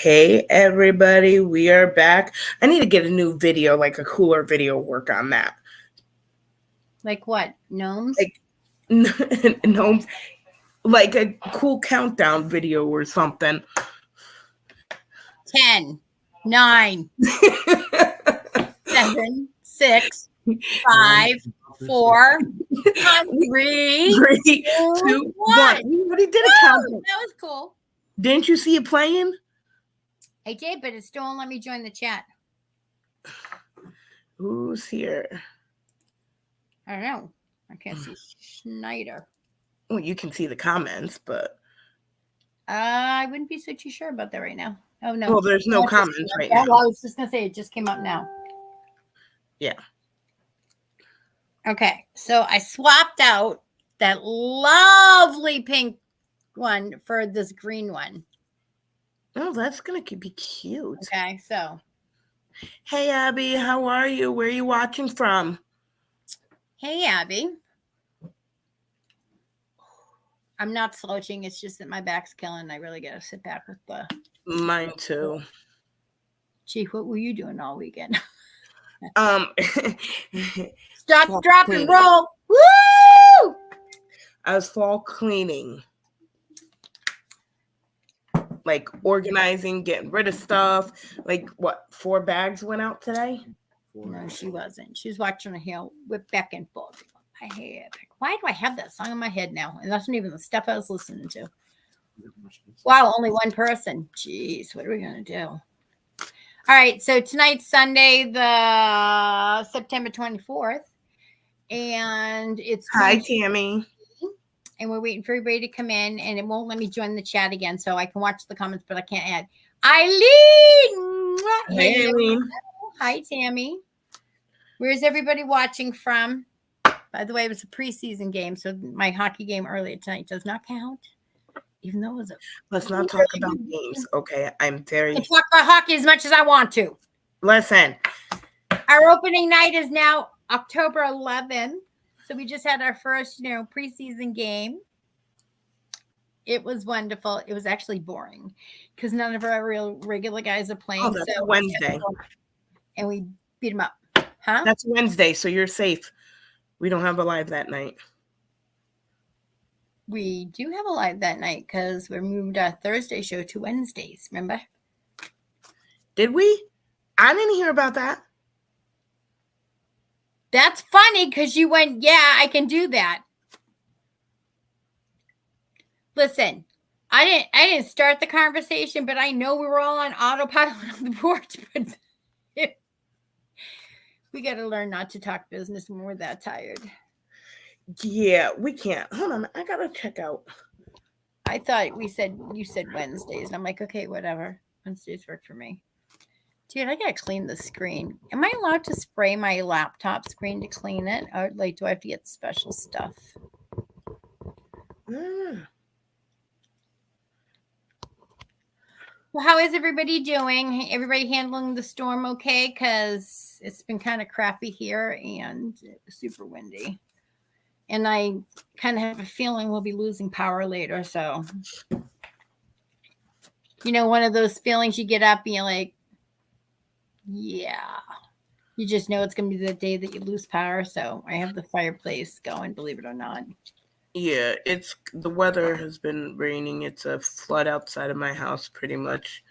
Okay, everybody, we are back. I need to get a new video, like a cooler video, work on that. Like what? Gnomes? Like, gnomes, like a cool countdown video or something. 10, 9, 7, 6, 5, 4, 3, 2, 1. We already did a countdown. That was cool. Didn't you see it playing? I did, but it still won't let me join the chat. Who's here? I don't know. I can't see Schneider. Well, you can see the comments, but I wouldn't be so too sure about that right now. Oh, no. Well, there's no comments right now. Well, I was just going to say, it just came up now. Yeah. Okay, so I swapped out that lovely pink one for this green one. Oh, that's going to be cute. Okay, so. Hey, Abby, how are you? Where are you watching from? Hey, Abby. I'm not slouching. It's just that my back's killing. I really got to sit back with the... Mine too. Gee, what were you doing all weekend? Stop, drop, and roll. Woo! I was fall cleaning. Like organizing, getting rid of stuff. Like what, 4 bags went out today? No, she wasn't. She was watching a hill with back and forth. I head. Why do I have that song in my head now? And that's not even the stuff I was listening to. Wow, only one person. Jeez, what are we going to do? All right, so tonight's Sunday, the September 24th. And it's... Hi, Tammy. And we're waiting for everybody to come in, and it won't let me join the chat again, so I can watch the comments, but I can't add. Eileen! Hey, Eileen. Hi, Tammy. Where's everybody watching from? By the way, it was a preseason game, so my hockey game earlier tonight does not count, even though it was a... Let's not talk about games, okay? I can talk about hockey as much as I want to. Listen. Our opening night is now October 11th. So we just had our first, preseason game. It was wonderful. It was actually boring because none of our regular guys are playing. Oh, that's Wednesday. And we beat them up. Huh? That's Wednesday, so you're safe. We don't have a live that night. We do have a live that night because we moved our Thursday show to Wednesdays, remember? Did we? I didn't hear about that. That's funny because you went, yeah, I can do that. Listen, I didn't start the conversation, but I know we were all on autopilot on the porch. But we got to learn not to talk business when we're that tired. Yeah, we can't. Hold on, I gotta check out. I thought you said Wednesdays. I'm like, okay, whatever. Wednesdays work for me. Dude, I gotta clean the screen. Am I allowed to spray my laptop screen to clean it? Or do I have to get special stuff? Well, how is everybody doing? Everybody handling the storm okay? Because it's been kind of crappy here and it was super windy. And I kind of have a feeling we'll be losing power later. So, one of those feelings you get up and you're like, yeah, you just know it's going to be the day that you lose power. So I have the fireplace going, believe it or not. Yeah, the weather has been raining. It's a flood outside of my house pretty much.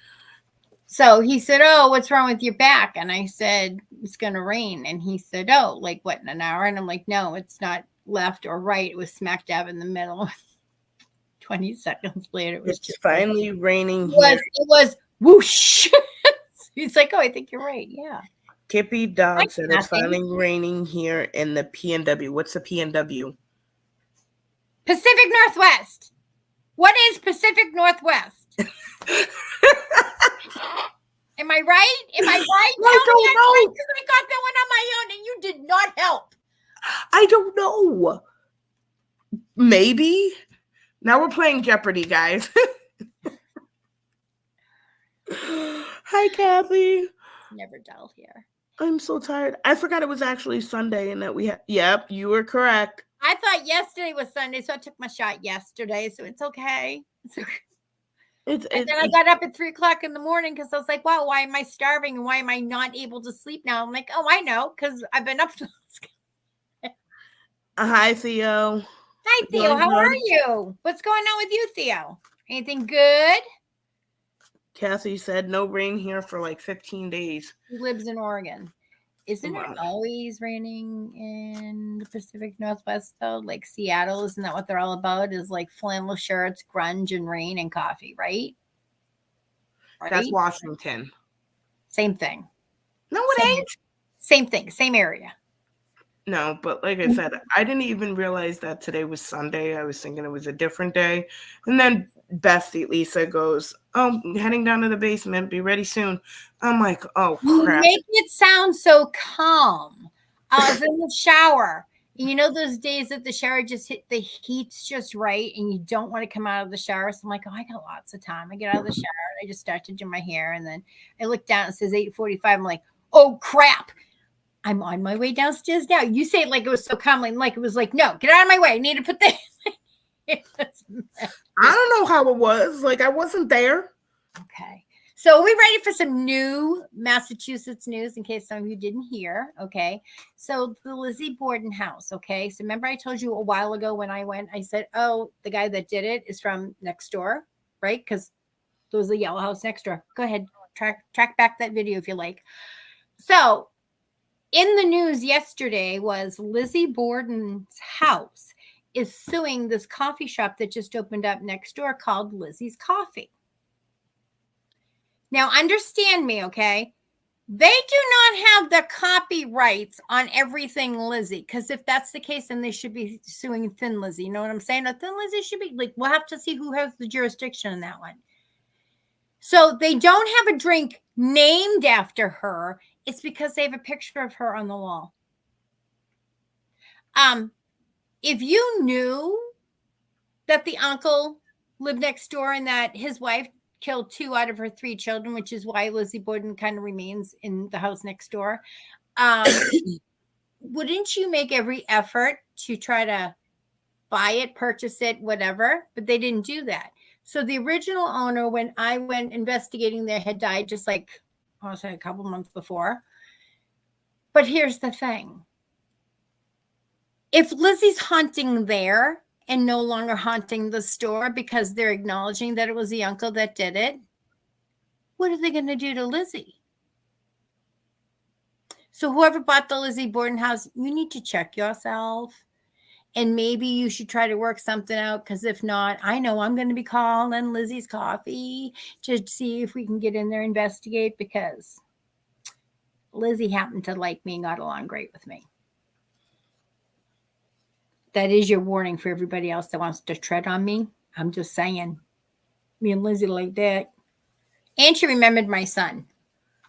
So he said, oh, what's wrong with your back? And I said, it's going to rain. And he said, oh, like what, in an hour? And I'm like, no, it's not left or right. It was smack dab in the middle. 20 seconds later, it was just finally raining here. It was whoosh. He's like, oh, I think you're right. Yeah. Kippy Dog said it's finally raining here in the PNW. What's the PNW? Pacific Northwest. What is Pacific Northwest? Am I right? Am I right? I don't know. Because I got that one on my own and you did not help. I don't know. Maybe. Now we're playing Jeopardy, guys. Hi, Kathy. Never dull here. I'm so tired. I forgot it was actually Sunday and that we had. Yep, you were correct. I thought yesterday was Sunday, so I took my shot yesterday, so it's okay. It's And then I got up at 3 o'clock in the morning because I was like, wow, why am I starving? And why am I not able to sleep now? I'm like, oh, I know, because I've been up. Hi, Theo. Hi, Theo. Doing How are good. you? What's going on with you, Theo? Anything good? Cassie said no rain here for like 15 days. He lives in Oregon. Isn't it Wow. always raining in the Pacific Northwest, though? Like Seattle, isn't that what they're all about? Is like flannel shirts, grunge, and rain and coffee, right? That's Right? Washington. Same thing. No, it Same, ain't. same thing. Same area. No, but like I said, I didn't even realize that today was Sunday. I was thinking it was a different day. And then Bestie Lisa goes, "Oh, heading down to the basement. Be ready soon." I'm like, "Oh You crap!" make it sound so calm. I was in the shower. You know those days that the shower just hit the heat's just right and you don't want to come out of the shower. So I'm like, oh, I got lots of time. I get out of the shower and I just start to do my hair. And then I look down, it says 8:45. I'm like, oh crap. I'm on my way downstairs now. You say it like it was so calmly, like it was like, no, get out of my way. I need to put the I don't know how it was. Like I wasn't there. Okay. So we're ready for some new Massachusetts news in case some of you didn't hear. Okay. So the Lizzie Borden house. Okay. So remember I told you a while ago when I went, I said, oh, the guy that did it is from next door, right? Because there was a yellow house next door. Go ahead. Track back that video if you like. So in the news yesterday was Lizzie Borden's house is suing this coffee shop that just opened up next door called Lizzie's Coffee. Now, understand me, okay? They do not have the copyrights on everything Lizzie, because if that's the case, then they should be suing Thin Lizzie. You know what I'm saying? A Thin Lizzie should be like, we'll have to see who has the jurisdiction in that one. So they don't have a drink named after her. It's because they have a picture of her on the wall. If you knew that the uncle lived next door and that his wife killed 2 out of her 3 children, which is why Lizzie Borden kind of remains in the house next door. Wouldn't you make every effort to try to buy it, purchase it, whatever? But they didn't do that. So the original owner, when I went investigating there, had died just like, I was a couple months before. But here's the thing. If Lizzie's haunting there and no longer haunting the store because they're acknowledging that it was the uncle that did it, what are they going to do to Lizzie? So whoever bought the Lizzie Borden house, you need to check yourself. And maybe you should try to work something out, because if not, I know I'm going to be calling Lizzie's Coffee to see if we can get in there and investigate, because Lizzie happened to like me, got along great with me. That is your warning for everybody else that wants to tread on me. I'm just saying, me and Lizzie like that. And she remembered my son,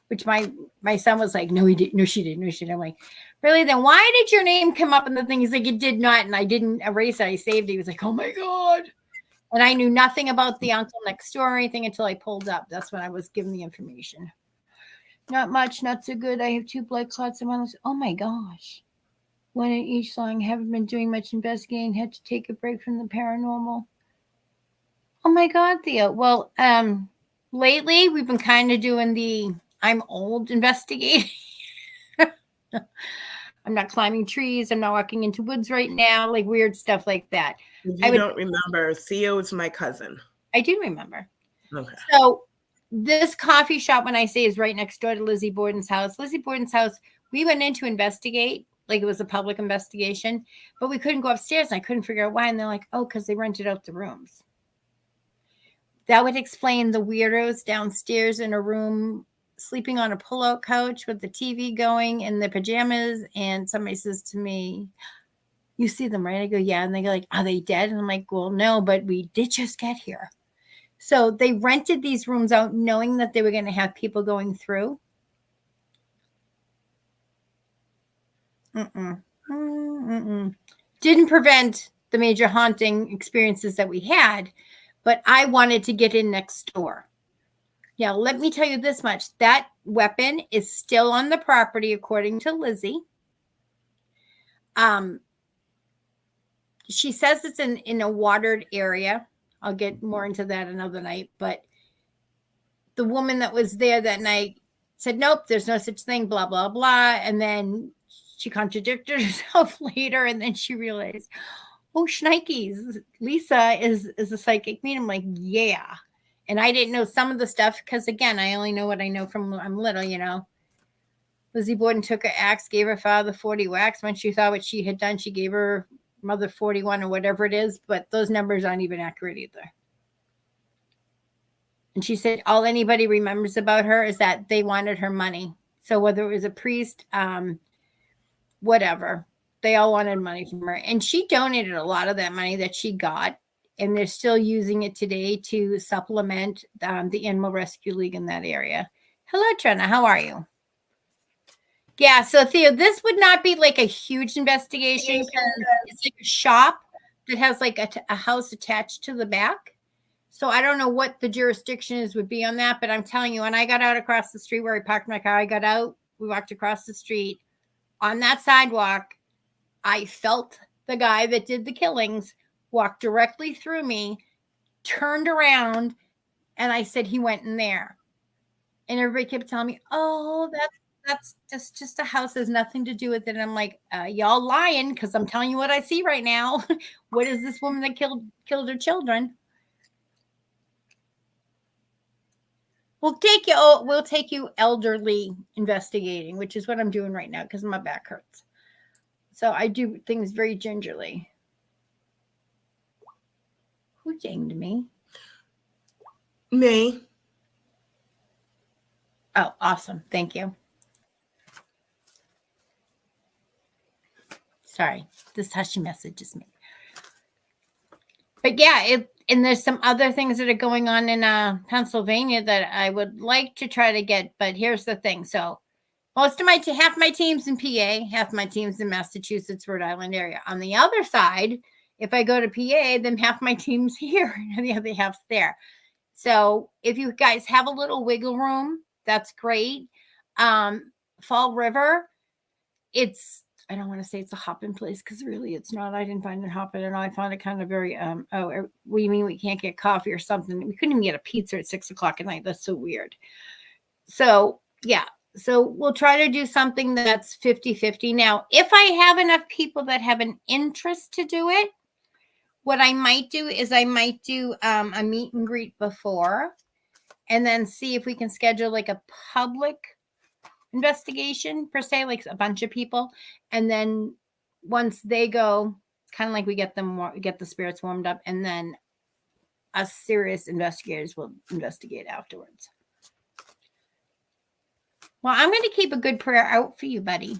which my son was like, no, he didn't. No, she didn't. No, she didn't. I'm like, really? Then why did your name come up in the thing? He's like, it did not. And I didn't erase it. I saved it. He was like, oh my God. And I knew nothing about the uncle next door or anything until I pulled up. That's when I was given the information. Not much, not so good. I have 2 blood clots and one. Oh my gosh. One in each lung. Haven't been doing much investigating. Had to take a break from the paranormal. Oh my God, Theo. Well, lately we've been kind of doing the I'm old investigating. I'm not climbing trees. I'm not walking into woods right now, like weird stuff like that. If you don't remember, Theo is my cousin. I do remember. Okay. So this coffee shop, when I say, is right next door to Lizzie Borden's house. Lizzie Borden's house, we went in to investigate, like it was a public investigation, but we couldn't go upstairs. And I couldn't figure out why. And they're like, oh, because they rented out the rooms. That would explain the weirdos downstairs in a room sleeping on a pull-out couch with the TV going in their pajamas. And somebody says to me, you see them, right? I go, yeah. And they go like, are they dead? And I'm like, well, no, but we did just get here. So they rented these rooms out knowing that they were going to have people going through. Didn't prevent the major haunting experiences that we had, but I wanted to get in next door. Now, let me tell you this much. That weapon is still on the property, according to Lizzie. She says it's in a watered area. I'll get more into that another night. But the woman that was there that night said, nope, there's no such thing, blah, blah, blah. And then she contradicted herself later. And then she realized, oh, shnikes, Lisa is a psychic medium. I'm like, yeah. And I didn't know some of the stuff because, again, I only know what I know from when I'm little, you know. Lizzie Borden took her axe, gave her father 40 whacks. When she thought what she had done, she gave her mother 41 or whatever it is. But those numbers aren't even accurate either. And she said all anybody remembers about her is that they wanted her money. So whether it was a priest, whatever, they all wanted money from her. And she donated a lot of that money that she got. And they're still using it today to supplement the Animal Rescue League in that area. Hello, Trina. How are you? Yeah, so Theo, this would not be like a huge investigation because it's like a shop that has like a house attached to the back. So I don't know what the jurisdiction is would be on that, but I'm telling you, when I got out across the street where I parked my car, I got out, we walked across the street. On that sidewalk, I felt the guy that did the killings walk directly through me, turned around, and I said he went in there. And everybody kept telling me, oh, that's just a house. There's nothing to do with it. And I'm like, y'all lying because I'm telling you what I see right now. What is this woman that killed her children? We'll take you elderly investigating, which is what I'm doing right now because my back hurts. So I do things very gingerly. Who dinged me? Me. Oh, awesome. Thank you. Sorry, this hushy message is me. But yeah, and there's some other things that are going on in Pennsylvania that I would like to try to get. But here's the thing. So most of half my team's in PA, half my team's in Massachusetts, Rhode Island area. On the other side, if I go to PA, then half my team's here and the other half's there. So if you guys have a little wiggle room, that's great. Fall River, I don't want to say it's a hopping place because really it's not. I didn't find it hopping at all. I found it kind of very, what do you mean we can't get coffee or something? We couldn't even get a pizza at 6:00 at night. That's so weird. So yeah. So we'll try to do something that's 50-50. Now, if I have enough people that have an interest to do it, what I might do is I might do a meet and greet before and then see if we can schedule like a public investigation per se, like a bunch of people. And then once they go, kind of like we get the spirits warmed up, and then us serious investigators will investigate afterwards. Well, I'm going to keep a good prayer out for you, buddy.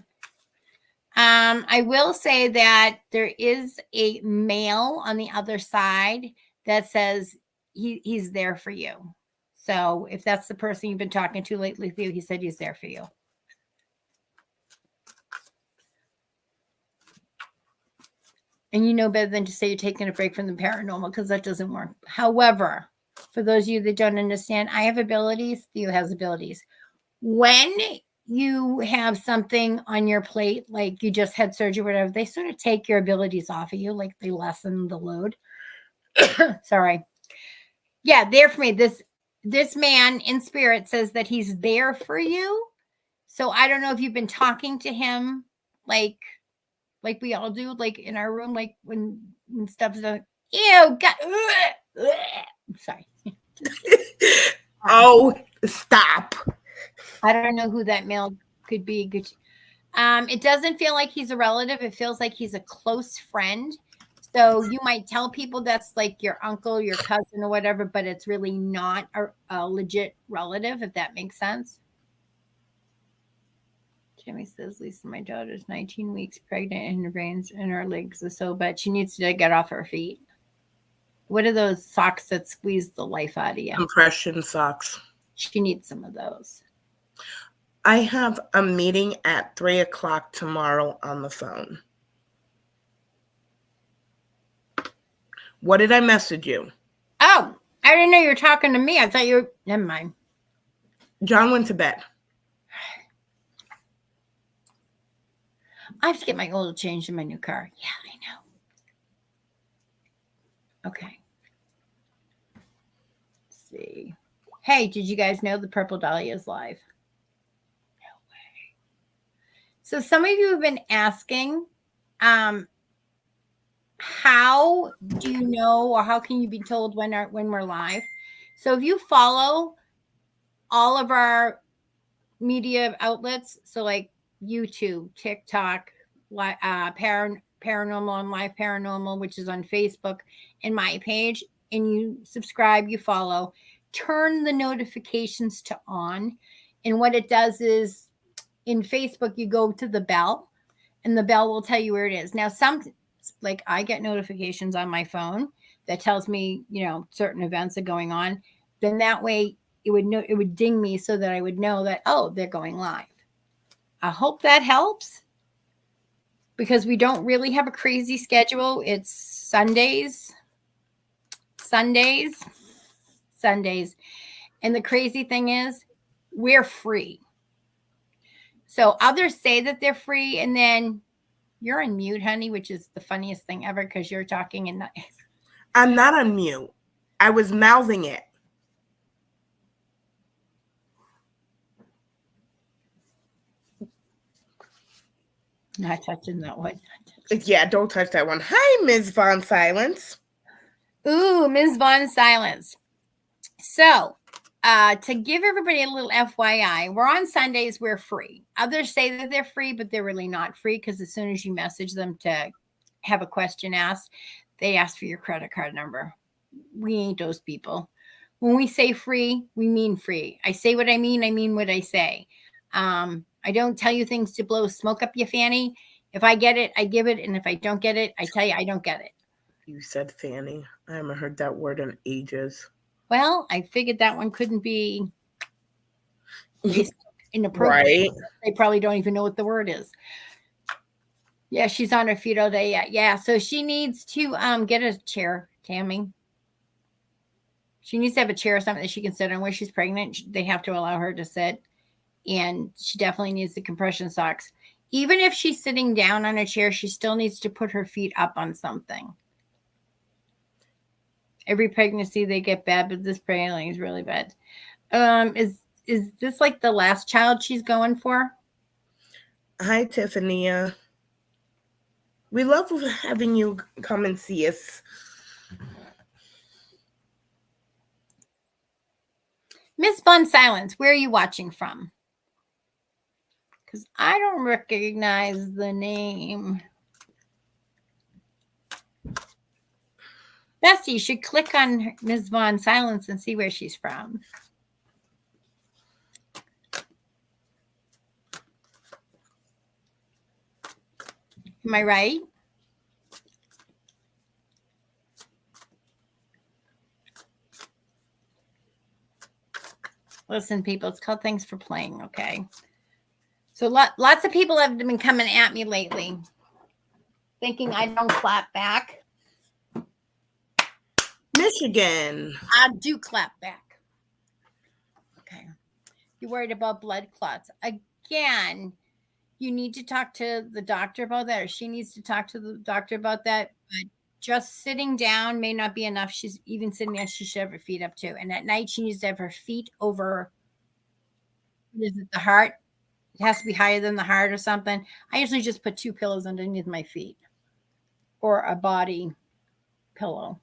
I will say that there is a male on the other side that says he's there for you. So if that's the person you've been talking to lately, Theo, he said he's there for you. And you know better than to say you're taking a break from the paranormal because that doesn't work. However, for those of you that don't understand, I have abilities. Theo has abilities. When you have something on your plate, like you just had surgery, whatever, they sort of take your abilities off of you, like they lessen the load. Sorry. Yeah, there for me. This man in spirit says that he's there for you. So I don't know if you've been talking to him like we all do, like in our room, like when stuff's done. Ew, God. Sorry. Oh, stop. I don't know who that male could be. It doesn't feel like he's a relative. It feels like he's a close friend. So you might tell people that's like your uncle, your cousin, or whatever, but it's really not a legit relative, if that makes sense. Jimmy says, Lisa, my daughter's 19 weeks pregnant and her veins in her legs are so bad. She needs to get off her feet. What are those socks that squeeze the life out of you? Compression socks. She needs some of those. I have a meeting at 3:00 tomorrow on the phone. What did I message you? Oh, I didn't know you were talking to me. I thought you were, never mind. John went to bed. I have to get my oil changed in my new car. Yeah, I know. Okay. Let's see. Hey, did you guys know the Purple Dahlia is live? No way. So some of you have been asking, how do you know, or how can you be told when we're live? So if you follow all of our media outlets, so like YouTube, TikTok, Paranormal on Live Paranormal, which is on Facebook, and my page, and you subscribe, you follow, turn the notifications to on. And what it does is, in Facebook, you go to the bell, and the bell will tell you where it is. Now, like I get notifications on my phone that tells me, certain events are going on. Then that way it would ding me so that I would know that, oh, they're going live. I hope that helps, because we don't really have a crazy schedule. It's Sundays. And the crazy thing is, we're free. So others say that they're free, and then you're on mute, honey, which is the funniest thing ever, because you're talking and not. I'm not on mute. I was mouthing it. Not touching that one. Yeah, don't touch that one. Hi, Ms. Von Silence. Ooh, Ms. Von Silence. So, to give everybody a little FYI, we're on Sundays, we're free. Others say that they're free, but they're really not free, because as soon as you message them to have a question asked, they ask for your credit card number. We ain't those people. When we say free, we mean free. I say what I mean what I say. I don't tell you things to blow smoke up your fanny. If I get it, I give it. And if I don't get it, I tell you I don't get it. You said fanny. I haven't heard that word in ages. Well, I figured that one couldn't be inappropriate. Right. They probably don't even know what the word is. Yeah, she's on her feet all day. Yeah. So she needs to get a chair, Tammy. She needs to have a chair or something that she can sit on. Where she's pregnant, they have to allow her to sit. And she definitely needs the compression socks. Even if she's sitting down on a chair, she still needs to put her feet up on something. Every pregnancy they get bad, but this pregnancy is really bad. Is this like the last child she's going for? Hi, Tiffany. We love having you come and see us. Miss Von Silence, where are you watching from? Because I don't recognize the name. Bestie, you should click on Ms. Von Silence and see where she's from. Am I right? Listen, people, it's called Thanks for Playing, okay? So lots of people have been coming at me lately, thinking I don't clap back. Michigan. I do clap back. Okay. You're worried about blood clots. Again, you need to talk to the doctor about that, or she needs to talk to the doctor about that. But just sitting down may not be enough. She's even sitting there, she should have her feet up too. And at night, she needs to have her feet over, is it the heart? It has to be higher than the heart or something. I usually just put 2 pillows underneath my feet, or a body pillow.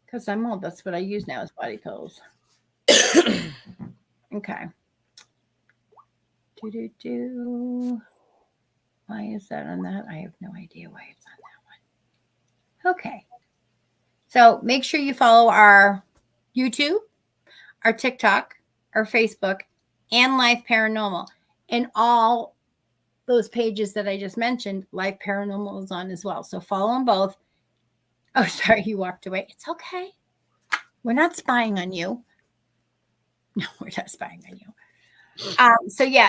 Because I'm old. That's what I use now, is body pillows. Okay. Why is that on that? I have no idea why it's on that one. Okay. So make sure you follow our YouTube, our TikTok, our Facebook, and Life Paranormal. And all those pages that I just mentioned, Life Paranormal is on as well. So follow them both. Oh, sorry, you walked away. It's okay. We're not spying on you. No, we're not spying on you.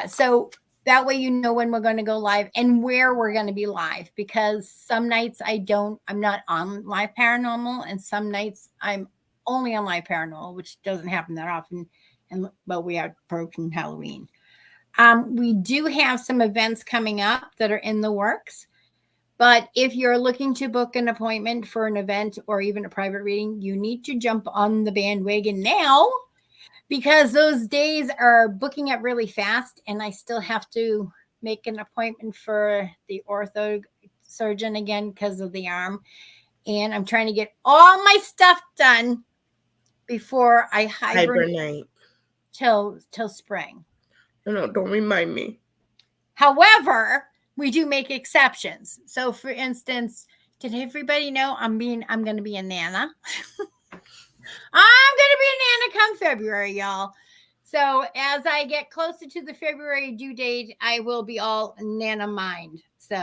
So that way you know when we're going to go live and where we're going to be live, because some nights I'm not on Live Paranormal, and some nights I'm only on Live Paranormal, which doesn't happen that often. But we are approaching Halloween. We do have some events coming up that are in the works. But if you're looking to book an appointment for an event or even a private reading, you need to jump on the bandwagon now because those days are booking up really fast. And I still have to make an appointment for the ortho surgeon again because of the arm. And I'm trying to get all my stuff done before I Hibernate. till spring. No, don't remind me. However, we do make exceptions. So for instance, did everybody know I'm going to be a nana? I'm going to be a nana come February, y'all. So as I get closer to the February due date, I will be all nana mind. So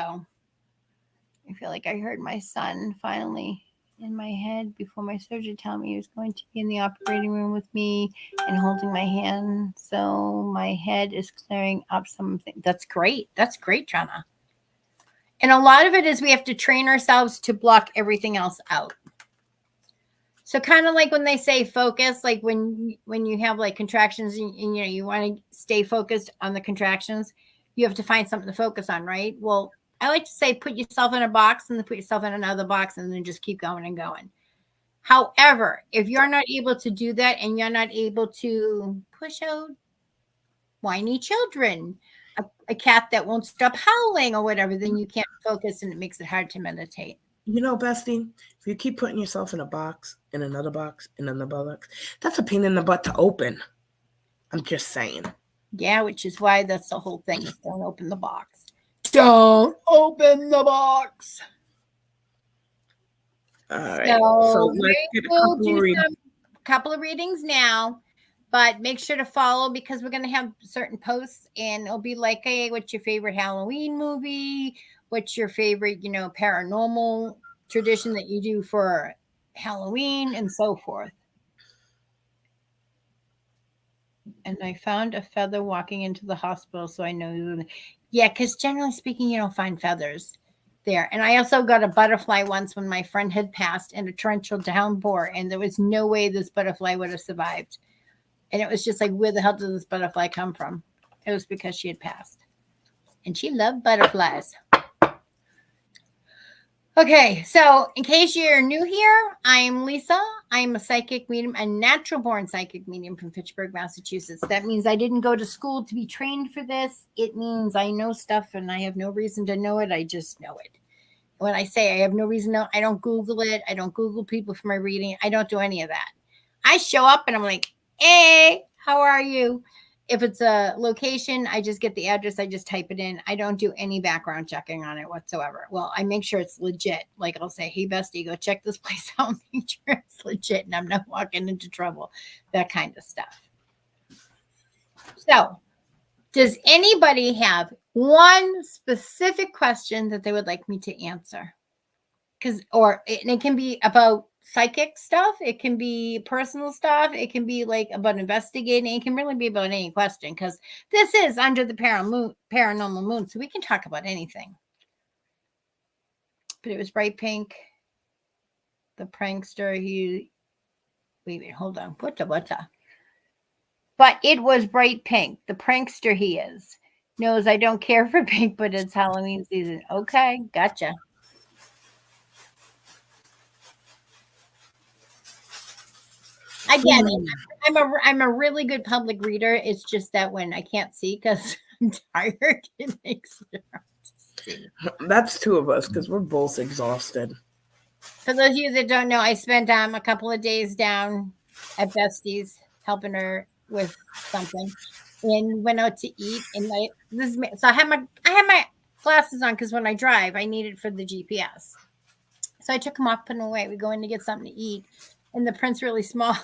I feel like I heard my son finally in my head before my surgeon telling me he was going to be in the operating room with me and holding my hand. So my head is clearing up something. That's great. That's great, Jana. And a lot of it is we have to train ourselves to block everything else out. So kind of like when they say focus, like when you have like contractions and you know you want to stay focused on the contractions, you have to find something to focus on, right? Well, I like to say put yourself in a box and then put yourself in another box and then just keep going and going. However, if you're not able to do that and you're not able to push out whiny children, a cat that won't stop howling or whatever, then you can't focus and it makes it hard to meditate. You know, Bestie, if you keep putting yourself in a box, in another box, in another box, that's a pain in the butt to open. I'm just saying. Yeah, which is why that's the whole thing is don't open the box. Don't open the box. All right. So let's get a couple of readings now, but make sure to follow because we're going to have certain posts and it'll be like, hey, what's your favorite Halloween movie? What's your favorite, paranormal tradition that you do for Halloween and so forth. And I found a feather walking into the hospital, so I know. Yeah, because generally speaking, you don't find feathers there. And I also got a butterfly once when my friend had passed in a torrential downpour, and there was no way this butterfly would have survived. And it was just like, where the hell did this butterfly come from? It was because she had passed. And she loved butterflies. Okay, so in case you're new here, I'm Lisa. I'm a psychic medium, a natural born psychic medium from Fitchburg, Massachusetts. That means I didn't go to school to be trained for this. It means I know stuff and I have no reason to know it. I just know it. When I say I have no reason to know, I don't Google it. I don't Google people for my reading. I don't do any of that. I show up and I'm like, hey, how are you? If it's a location, I just get the address. I just type it in. I don't do any background checking on it whatsoever. Well, I make sure it's legit. Like I'll say, hey, Bestie, go check this place out. Make sure it's legit and I'm not walking into trouble. That kind of stuff. So does anybody have one specific question that they would like me to answer? And it can be about psychic stuff. It can be personal stuff. It can be like about investigating. It can really be about any question because this is under the paranormal moon. So we can talk about anything. But it was bright pink. The prankster, wait, hold on. What? But it was bright pink. The prankster he is. Knows I don't care for pink, but it's Halloween season. Okay, gotcha. Again, I'm a really good public reader. It's just that when I can't see because I'm tired, it makes it hard to see. That's two of us because we're both exhausted. For those of you that don't know, I spent a couple of days down at Bestie's helping her with something, and went out to eat. And so I had my glasses on because when I drive, I need it for the GPS. So I took them off, put them away. We go in to get something to eat, and the print's really small.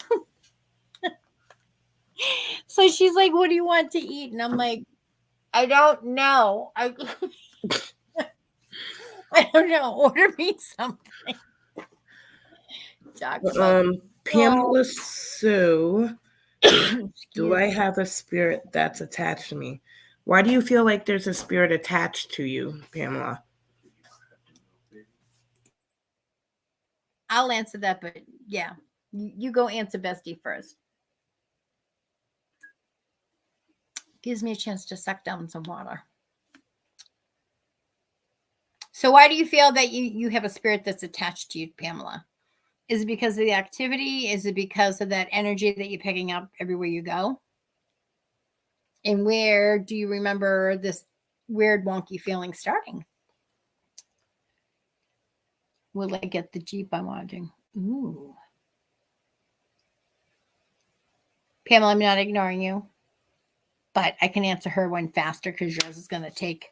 So she's like, what do you want to eat? And I'm like, I don't know. I don't know. Order me something. Pamela Sue, do I have a spirit that's attached to me? Why do you feel like there's a spirit attached to you, Pamela? I'll answer that, but yeah, you go answer Bestie first. Gives me a chance to suck down some water. So why do you feel that you have a spirit that's attached to you, Pamela? Is it because of the activity? Is it because of that energy that you're picking up everywhere you go? And where do you remember this weird wonky feeling starting? Will I get the Jeep I'm wanting? Ooh. Pamela, I'm not ignoring you, but I can answer her one faster because yours is going to take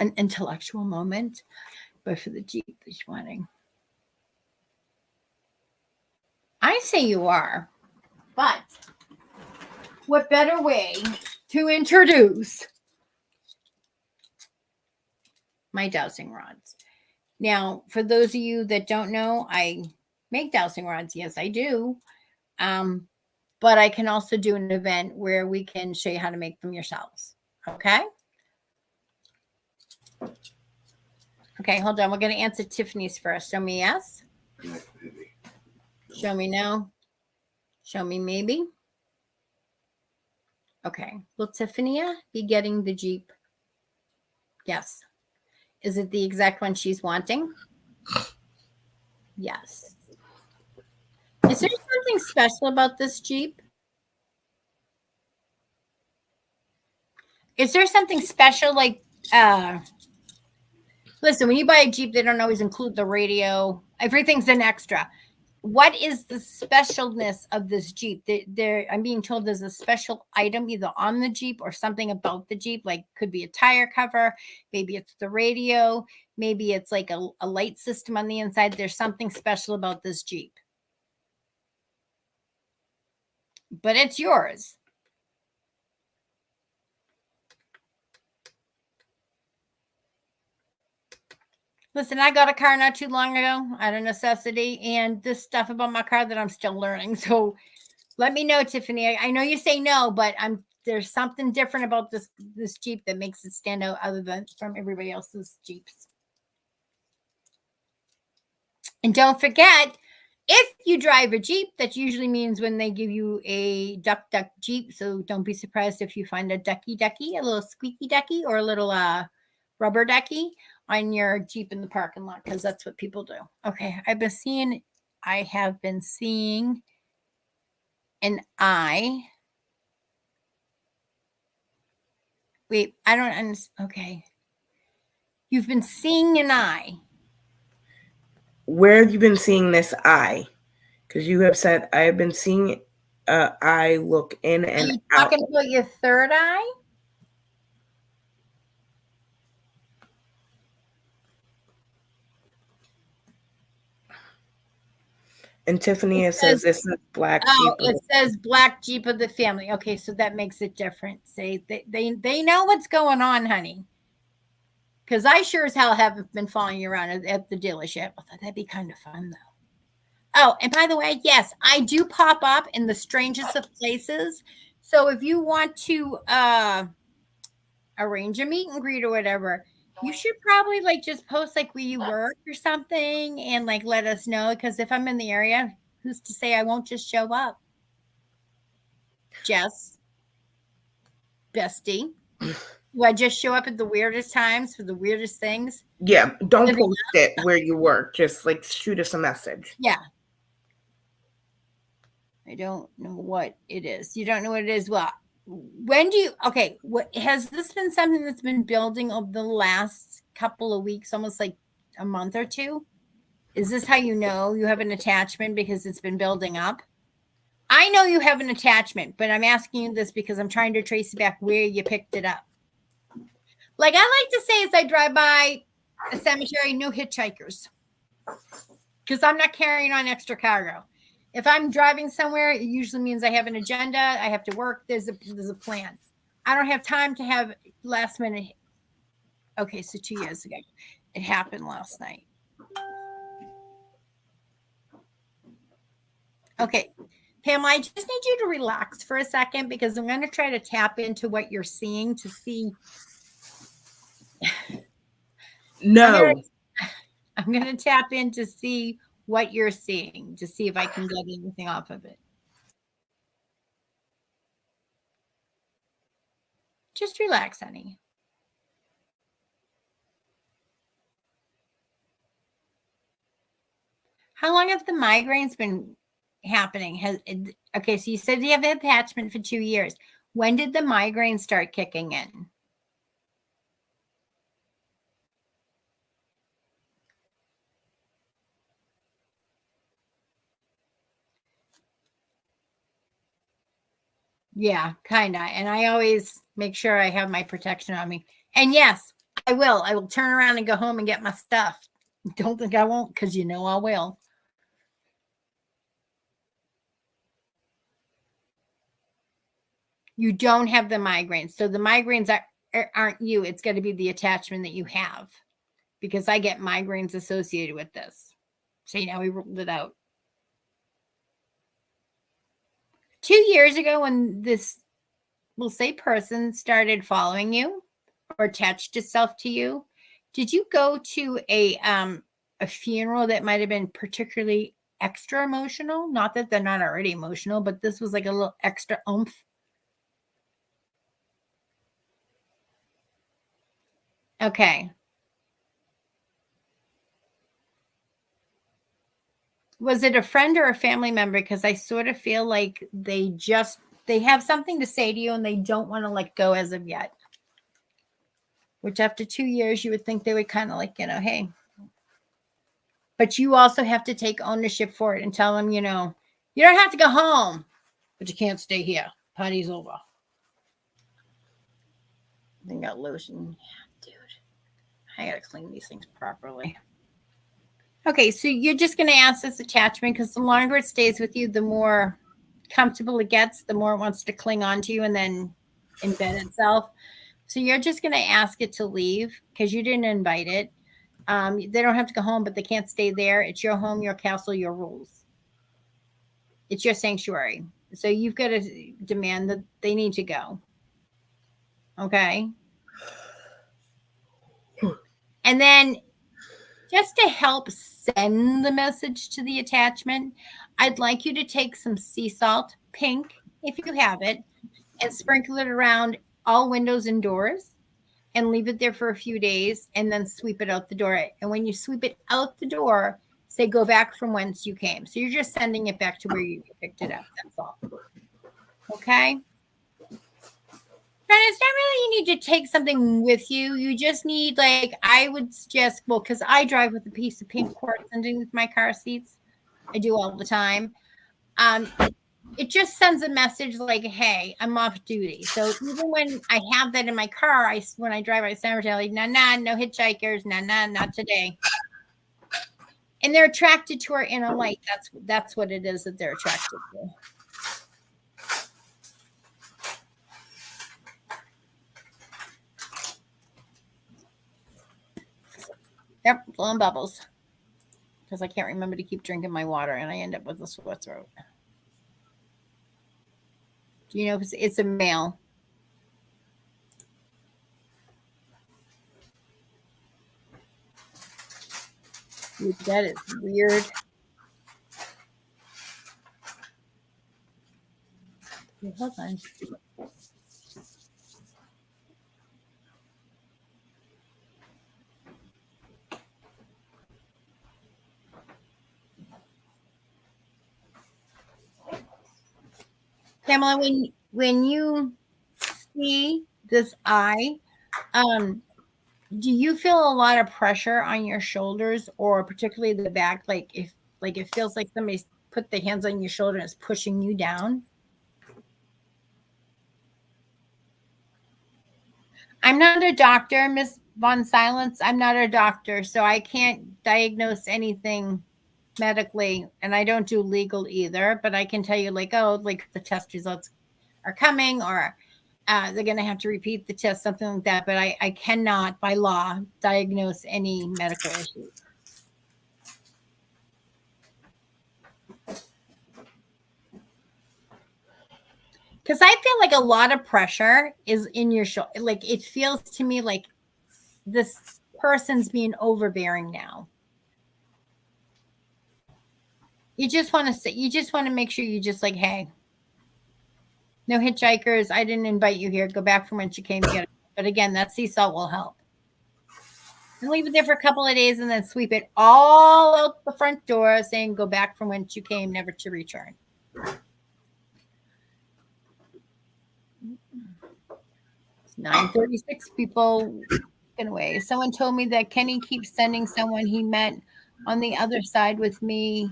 an intellectual moment. But for the Jeep that you're wanting, I say you are, but what better way to introduce my dowsing rods? Now, for those of you that don't know, I make dowsing rods. Yes, I do. But I can also do an event where we can show you how to make them yourselves. Okay? Okay, hold on. We're going to answer Tiffany's first. Show me yes. Show me no. Show me maybe. Okay. Will Tiffany be getting the Jeep? Yes. Is it the exact one she's wanting? Yes. Is there something special about this Jeep? Is there something special like listen, when you buy a Jeep, they don't always include the radio. Everything's an extra. What is the specialness of this Jeep? I'm being told there's a special item either on the Jeep or something about the Jeep, like could be a tire cover, maybe it's the radio, maybe it's like a light system on the inside. There's something special about this Jeep. But it's yours. Listen, I got a car not too long ago out of necessity, and this stuff about my car that I'm still learning. So let me know, Tiffany. I know you say no, but there's something different about this Jeep that makes it stand out other than from everybody else's Jeeps. And don't forget, if you drive a Jeep, that usually means when they give you a duck Jeep. So don't be surprised if you find a ducky, a little squeaky ducky, or a little rubber ducky on your Jeep in the parking lot, because that's what people do. Okay, I have been seeing an eye. Wait, I don't understand. Okay. You've been seeing an eye. Where have you been seeing this eye? Because you have said I have been seeing eye look in and out. Are you talking about your third eye? And Tiffany, it says this is black Jeep. It says black Jeep of the family. Okay, so that makes it different. Say they know what's going on, honey. Because I sure as hell haven't been following you around at the dealership. I thought that'd be kind of fun, though. Oh, and by the way, yes, I do pop up in the strangest of places. So if you want to arrange a meet and greet or whatever, you should probably like just post like where you work or something and like let us know. Because if I'm in the area, who's to say I won't just show up? Jess, Bestie. Do I just show up at the weirdest times for the weirdest things? Yeah, don't post it where you work. Just like shoot us a message. Yeah. I don't know what it is. You don't know what it is. Well, when do you, okay, what has this been something that's been building over the last couple of weeks, almost like a month or two? Is this how you know you have an attachment because it's been building up? I know you have an attachment, but I'm asking you this because I'm trying to trace back where you picked it up. Like I like to say as I drive by a cemetery, no hitchhikers. Because I'm not carrying on extra cargo. If I'm driving somewhere, it usually means I have an agenda. I have to work. There's a plan. I don't have time to have last minute. Okay, so 2 years ago. It happened last night. Okay, Pamela, I just need you to relax for a second because I'm going to try to tap into what you're seeing to see. No. I'm going to tap in to see what you're seeing, to see if I can get anything off of it. Just relax, honey. How long have the migraines been happening? Okay, so you said you have an attachment for 2 years. When did the migraines start kicking in? Yeah, kind of. And I always make sure I have my protection on me. And yes, I will. I will turn around and go home and get my stuff. Don't think I won't, because you know I will. You don't have the migraines. So the migraines aren't you. It's got to be the attachment that you have, because I get migraines associated with this. So now we ruled it out. 2 years ago, when this, we'll say, person started following you or attached itself to you, did you go to a funeral that might have been particularly extra emotional? Not that they're not already emotional, but this was like a little extra oomph. Okay. Was it a friend or a family member? Because I sort of feel like they have something to say to you and they don't want to let go as of yet. Which after 2 years, you would think they would kind of like, hey. But you also have to take ownership for it and tell them, you don't have to go home, but you can't stay here. Party's over. I think got lotion. Dude, I got to clean these things properly. Okay, so you're just going to ask this attachment, because the longer it stays with you, the more comfortable it gets, the more it wants to cling on to you and then embed itself. So you're just going to ask it to leave, because you didn't invite it. They don't have to go home, but they can't stay there. It's your home, your castle, your rules. It's your sanctuary. So you've got to demand that they need to go. Okay. And then, just to help send the message to the attachment, I'd like you to take some sea salt, pink, if you have it, and sprinkle it around all windows and doors and leave it there for a few days, and then sweep it out the door. And when you sweep it out the door, say, go back from whence you came. So you're just sending it back to where you picked it up. That's all. Okay? And it's not really you need to take something with you. You just need, like, I would suggest, well, because I drive with a piece of pink quartz underneath my car seats. I do all the time. It just sends a message like, hey, I'm off duty. So even when I have that in my car, when I drive, I sound like, nah, no hitchhikers, nah, not today. And they're attracted to our inner light. That's what it is that they're attracted to. Yep, blowing bubbles. Because I can't remember to keep drinking my water, and I end up with a sore throat. Do you know if it's a male? That is weird. Hold on. Pamela, when you see this eye, do you feel a lot of pressure on your shoulders, or particularly the back? Like it feels like somebody's put their hands on your shoulder and is pushing you down? I'm not a doctor, Miss Von Silence. I'm not a doctor, so I can't diagnose anything medically, and I don't do legal either. But I can tell you, like, the test results are coming, or they're going to have to repeat the test, something like that. But I cannot, by law, diagnose any medical issues. Because I feel like a lot of pressure is in your shoulder. Like, it feels to me like this person's being overbearing now. You just want to make sure you just like, hey, no hitchhikers. I didn't invite you here. Go back from whence you came to get it. But again, that sea salt will help. and leave it there for a couple of days and then sweep it all out the front door saying go back from whence you came, never to return. It's 9:36 people get away. Someone told me that Kenny keeps sending someone he met on the other side with me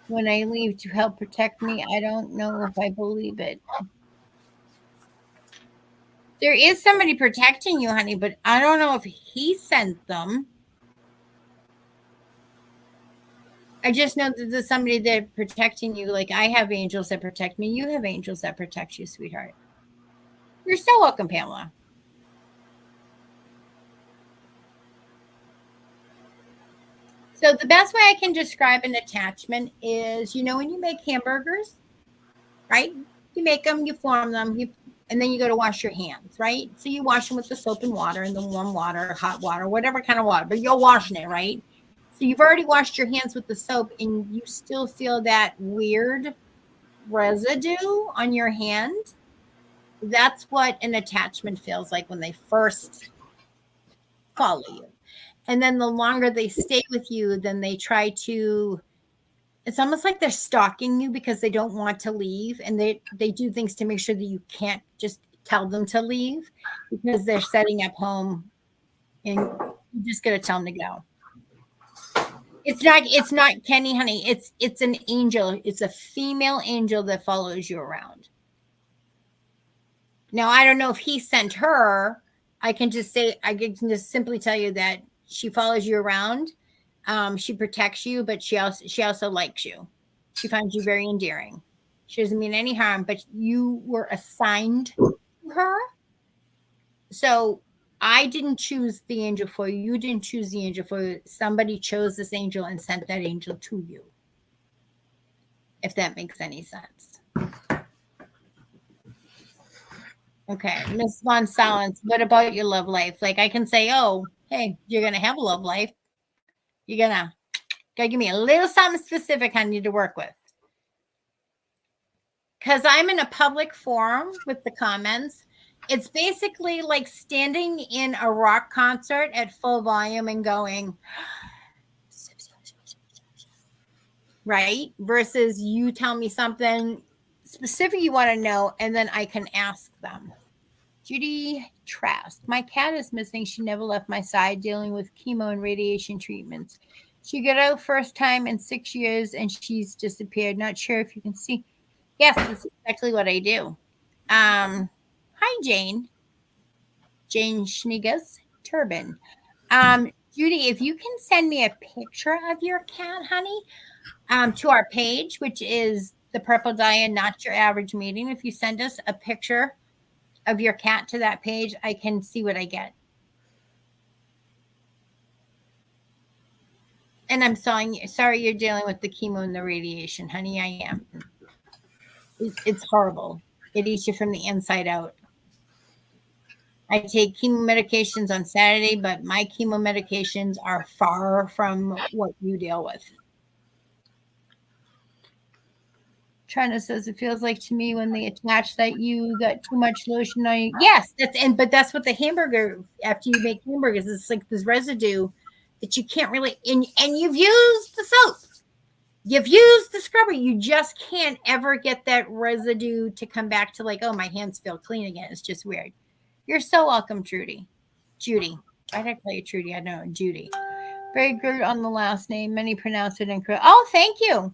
when I leave to help protect me. I don't know if I believe it. There is somebody protecting you, honey, but I don't know if he sent them. I just know that there's somebody that protecting you. Like I have angels that protect me. You have angels that protect you, sweetheart. You're so welcome, Pamela. So the best way I can describe an attachment is, when you make hamburgers, right? You make them, you form them, and then you go to wash your hands, right? So you wash them with the soap and water and the warm water, hot water, whatever kind of water, but you're washing it, right? So you've already washed your hands with the soap and you still feel that weird residue on your hand. That's what an attachment feels like when they first follow you. And then the longer they stay with you, then they try to, it's almost like they're stalking you because they don't want to leave. And they do things to make sure that you can't just tell them to leave because they're setting up home and you're just going to tell them to go. It's not Kenny, honey. It's an angel. It's a female angel that follows you around. Now, I don't know if he sent her. I can just simply tell you that she follows you around. She protects you, but she also likes you. She finds you very endearing. She doesn't mean any harm, but you were assigned to her. So I didn't choose the angel for you. You didn't choose the angel for you. Somebody chose this angel and sent that angel to you. If that makes any sense. Okay, Miss Von Silence, what about your love life? Like I can say, oh, hey, you're gonna have a love life. You're gotta give me a little something specific I need to work with. Because I'm in a public forum with the comments. It's basically like standing in a rock concert at full volume and going, right? Versus you tell me something specific you want to know, and then I can ask them. Judy Trask, my cat is missing. She never left my side dealing with chemo and radiation treatments. She got out first time in 6 years and she's disappeared. Not sure if you can see. Yes, that's exactly what I do. Hi, Jane. Jane Schneegas Turban. Judy, if you can send me a picture of your cat, honey, to our page, which is the Purple Diamond, Not Your Average Meeting. If you send us a picture of your cat to that page, I can see what I get. And I'm sorry you're dealing with the chemo and the radiation, honey. I am. It's horrible. It eats you from the inside out. I take chemo medications on Saturday, but my chemo medications are far from what you deal with. Trina says it feels like to me when they attach that you got too much lotion on you. Yes, but that's what the hamburger, after you make hamburgers, it's like this residue that you can't really, and you've used the soap, you've used the scrubber, you just can't ever get that residue to come back to like, oh, my hands feel clean again. It's just weird. You're so welcome, Judy. Why did I call you Trudy? I don't know, Judy. Very good on the last name. Many pronounce it incorrect. Oh, thank you.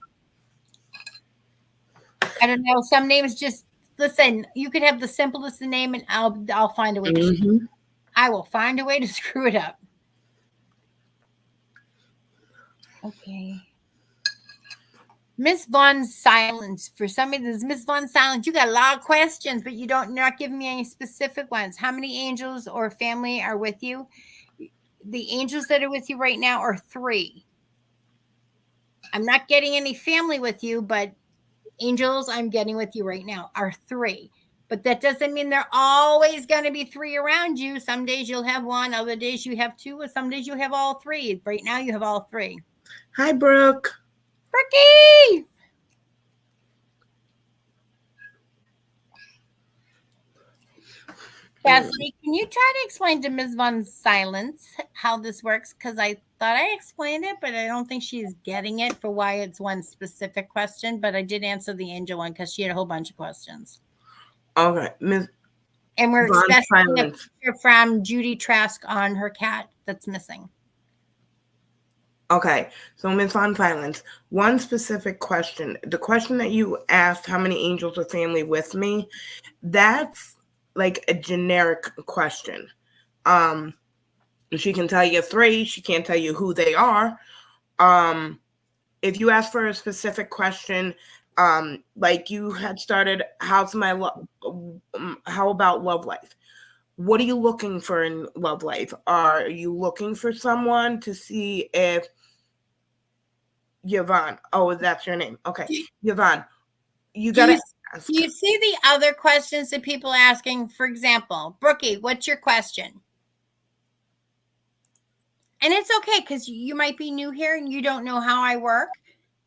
I don't know. Some names just listen. You could have the simplest name, and I'll find a way to. I will find a way to screw it up. Okay. Miss Von Silence. For some reason, Miss Von Silence, you got a lot of questions, but you're not giving me any specific ones. How many angels or family are with you? The angels that are with you right now are 3. I'm not getting any family with you, but angels I'm getting with you right now are 3. But that doesn't mean they're always going to be 3 around you. Some days you'll have 1, other days you have 2, or some days you have all 3. Right now you have all 3. Hi, Brooke. Brookie! Cassidy, can you try to explain to Ms. Von Silence how this works because I thought I explained it, but I don't think she's getting it for why it's one specific question. But I did answer the angel one because she had a whole bunch of questions. Okay, Miss And we're Von expecting a Silence. picture from Judy Trask on her cat that's missing. Okay, so Miss Von Silence, one specific question. The question that you asked, how many angels or family with me, that's like a generic question. Um, she can tell you 3, she can't tell you who they are. If you ask for a specific question, like you had started, how about love life? What are you looking for in love life? Are you looking for someone to see if Yvonne? Oh, that's your name. Okay, Yvonne, you Do you gotta ask. do you see the other questions that people are asking? For example, Brookie, what's your question? And it's okay because you might be new here and you don't know how I work.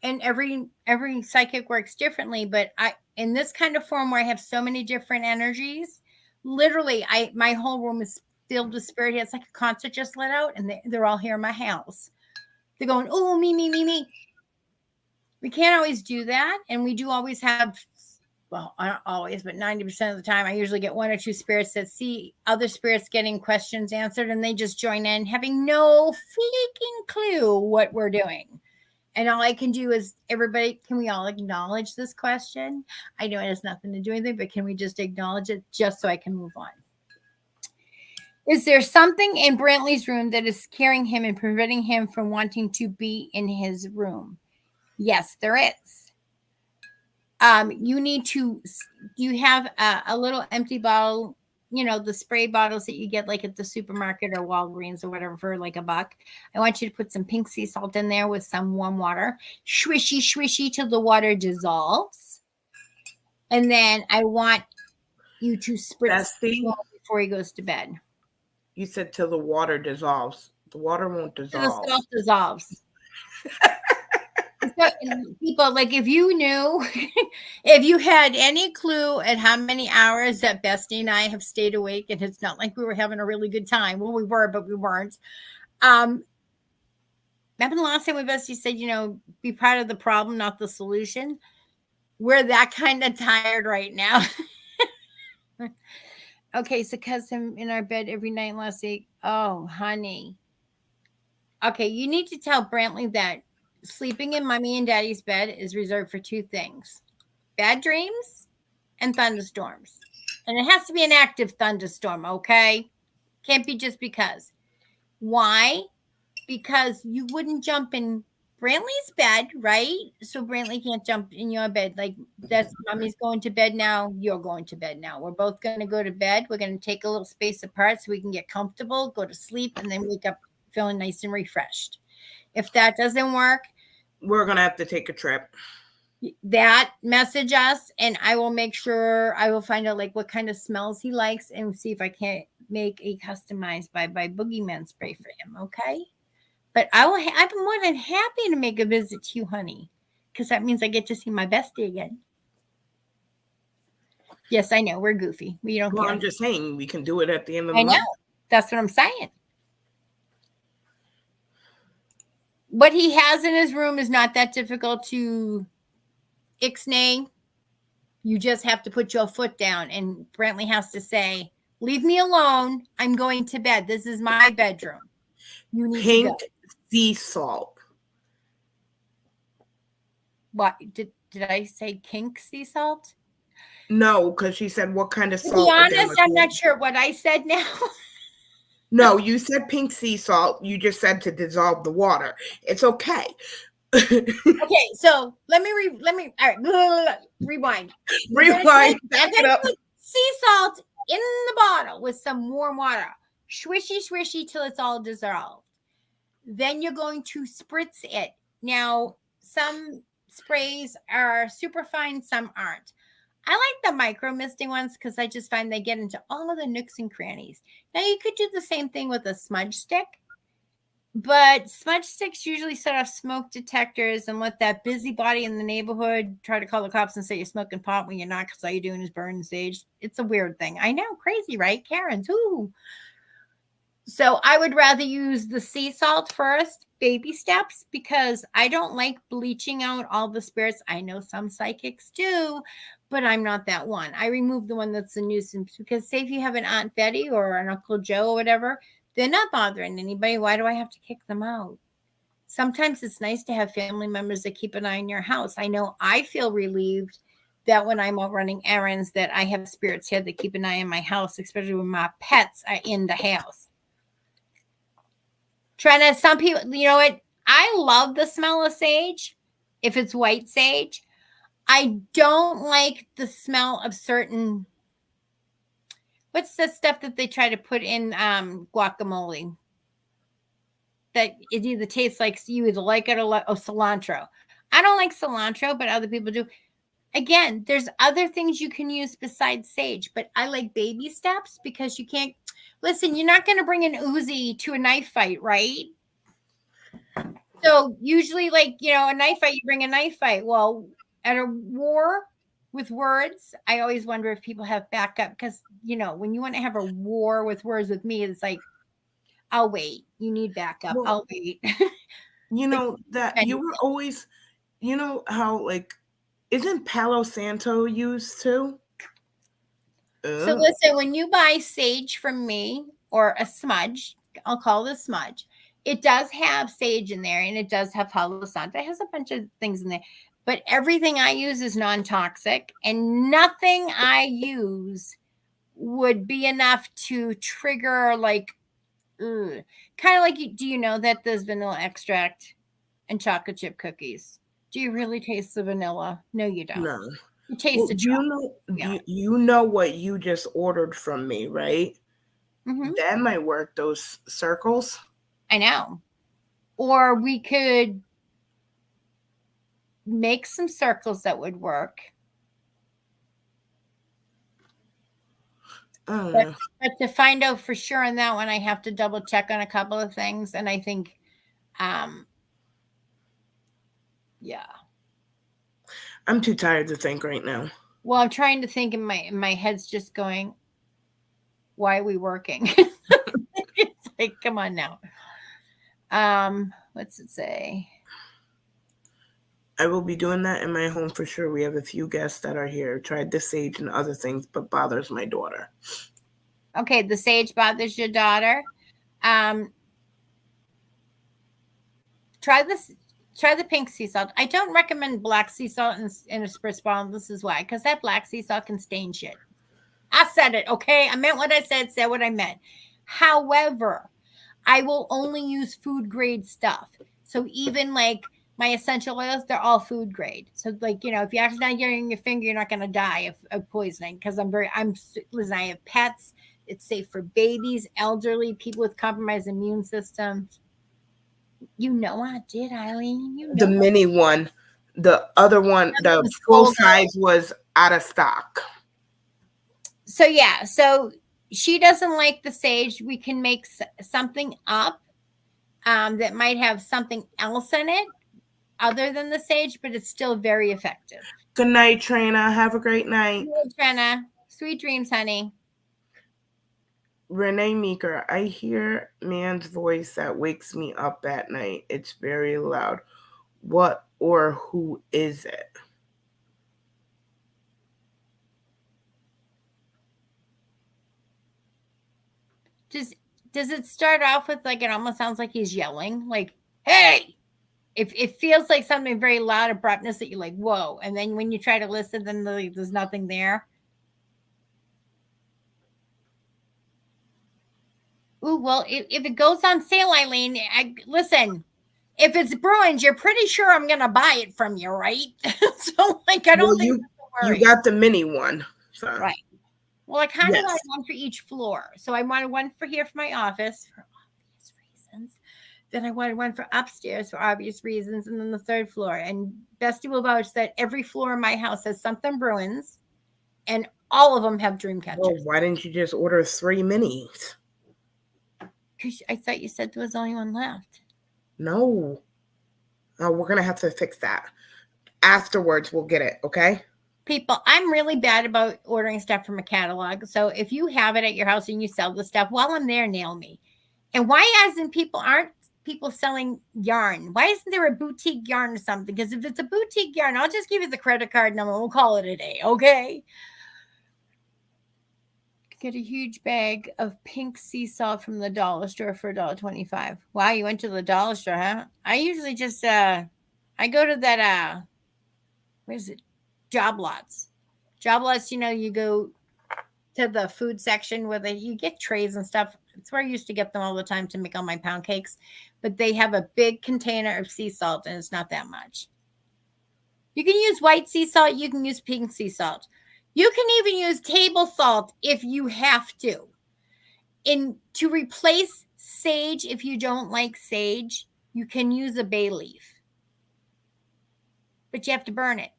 And every psychic works differently. But I in this kind of form where I have so many different energies, literally, my whole room is filled with spirit. It's like a concert just let out, and they're all here in my house. They're going, oh, me, me, me, me. We can't always do that, and we do always have. Well, not always, but 90% of the time, I usually get 1 or 2 spirits that see other spirits getting questions answered, and they just join in, having no freaking clue what we're doing. And all I can do is, everybody, can we all acknowledge this question? I know it has nothing to do with it, but can we just acknowledge it just so I can move on? Is there something in Brantley's room that is scaring him and preventing him from wanting to be in his room? Yes, there is. You need to, you have a little empty bottle, the spray bottles that you get like at the supermarket or Walgreens or whatever for like $1. I want you to put some pink sea salt in there with some warm water, swishy, swishy till the water dissolves. And then I want you to spritz Bestie, before he goes to bed. you said till the water dissolves. The water won't Till the dissolve. salt dissolves. So, people, like, if you knew, if you had any clue at how many hours that Bestie and I have stayed awake, and it's not like we were having a really good time. Well, we were, but we weren't. Remember the last time when Bestie said, be part of the problem, not the solution? We're that kind of tired right now. Okay, so because I'm in our bed every night last week. Oh, honey. Okay, you need to tell Brantley that sleeping in mommy and daddy's bed is reserved for 2 things: bad dreams and thunderstorms. And it has to be an active thunderstorm, okay? Can't be just because. Why? Because you wouldn't jump in Brantley's bed, right? So Brantley can't jump in your bed. Like, that's mommy's going to bed now. You're going to bed now. We're both going to go to bed. We're going to take a little space apart so we can get comfortable, go to sleep, and then wake up feeling nice and refreshed. If that doesn't work, We're gonna have to take a trip. that message us, and I will make sure I will find out like what kind of smells he likes and see if I can't make a customized by boogeyman spray for him. Okay. But I'm more than happy to make a visit to you, honey, because that means I get to see my bestie again. Yes, I know we're goofy. We don't Well, care. I'm just saying we can do it at the end of the I know. month. That's what I'm saying. What he has in his room is not that difficult to ixnay. You just have to put your foot down, and Brantley has to say, leave me alone. I'm going to bed. This is my bedroom. You need to go. Pink sea salt. What did I say? Kink sea salt? No, because she said what kind of To be salt would they honest, I'm not recommend? sure what I said now. No, you said pink sea salt. You just said to dissolve the water. It's okay. Okay, so let me all right, blah, blah, blah, rewind. Rewind, back You're it gonna up. put sea salt in the bottle with some warm water. Swishy, swishy till it's all dissolved. Then you're going to spritz it. Now, some sprays are super fine, some aren't. I like the micro misting ones because I just find they get into all of the nooks and crannies. Now, you could do the same thing with a smudge stick, but smudge sticks usually set off smoke detectors and let that busybody in the neighborhood try to call the cops and say you're smoking pot when you're not because all you're doing is burning sage. It's a weird thing. I know, crazy, right? Karen's, ooh. So I would rather use the sea salt first, baby steps, because I don't like bleaching out all the spirits. I know some psychics do, but I'm not that one. I remove the one that's a nuisance because, say, if you have an Aunt Betty or an Uncle Joe or whatever, they're not bothering anybody. Why do I have to kick them out? Sometimes it's nice to have family members that keep an eye on your house. I know I feel relieved that when I'm out running errands, that I have spirits here that keep an eye on my house, especially when my pets are in the house. Trina, some people, you know what? I love the smell of sage if it's white sage. I don't like the smell of certain, what's the stuff that they try to put in guacamole? That it either tastes like, you either like it or cilantro. I don't like cilantro, but other people do. Again, there's other things you can use besides sage, but I like baby steps because you can't, listen, you're not going to bring an Uzi to a knife fight, right? So usually, like, a knife fight, you bring a knife fight. Well, at a war with words, I always wonder if people have backup because, when you want to have a war with words with me, it's like, I'll wait. You need backup. Well, I'll wait. Like, that you were always, how, like, isn't Palo Santo used too? so listen, when you buy sage from me or a smudge, I'll call it a smudge. It does have sage in there and it does have Palo Santo. It has a bunch of things in there. But everything I use is non-toxic and nothing I use would be enough to trigger like kind of like do you know that there's vanilla extract and chocolate chip cookies? Do you really taste the vanilla? No, you don't. No. You taste Well, the do you chocolate. know? Yeah. You know what you just ordered from me, right? Mm-hmm. That might work. Those circles. I know. Or we could make some circles that would work. But, but to find out for sure on that one, I have to double check on a couple of things. And I think, yeah. I'm too tired to think right now. Well, I'm trying to think in my head's just going, why are we working? It's like, come on now. What's it say? I will be doing that in my home for sure. We have a few guests that are here. Tried the sage and other things, but bothers my daughter. Okay, the sage bothers your daughter. Try this. Try the pink sea salt. I don't recommend black sea salt in a spritz bottle. This is why, because that black sea salt can stain shit. I said it, okay? I meant what I said what I meant. However, I will only use food grade stuff. So even like my essential oils, they're all food grade. So like, if you accidentally get it in your finger, you're not going to die of poisoning because listen, I have pets. It's safe for babies, elderly, people with compromised immune systems. I did, Eileen. The mini one. The other one, the full size was out of stock. So yeah, so she doesn't like the sage. We can make something up that might have something else in it other than the sage, but it's still very effective. Good night, Trina. Have a great night. Good, Trina. Sweet dreams, honey. Renee Meeker, I hear man's voice that wakes me up at night. It's very loud. What or who is it? Does it start off with like it almost sounds like he's yelling, like, hey? If it feels like something very loud abruptness that you're like, whoa, and then when you try to listen, then there's nothing there. Ooh, well, if it goes on sale, Eileen, listen, if it's Bruins, you're pretty sure I'm gonna buy it from you, right? So like I don't think you got the mini one. So. Right. Well, I kind of wanted one for each floor. So I wanted one for here for my office for obvious reasons. Then I wanted one for upstairs for obvious reasons, and then the third floor. And Bestie will vouch that every floor in my house has something Bruins, and all of them have dream catchers. Well, why didn't you just order 3 minis? Because I thought you said there was only one left. No. We're going to have to fix that. Afterwards, we'll get it, okay? People, I'm really bad about ordering stuff from a catalog. So if you have it at your house and you sell the stuff, while I'm there, nail me. And why aren't people selling yarn? Why isn't there a boutique yarn or something? Because if it's a boutique yarn, I'll just give you the credit card number. We'll call it a day, okay? Get a huge bag of pink sea salt from the dollar store for $1.25. Wow, you went to the dollar store, huh? I usually just I go to that where is it? Job lots. Job lots, you go to the food section where you get trays and stuff. It's where I used to get them all the time to make all my pound cakes. But they have a big container of sea salt, and it's not that much. You can use white sea salt. You can use pink sea salt. You can even use table salt if you have to. To replace sage, if you don't like sage, you can use a bay leaf. But you have to burn it.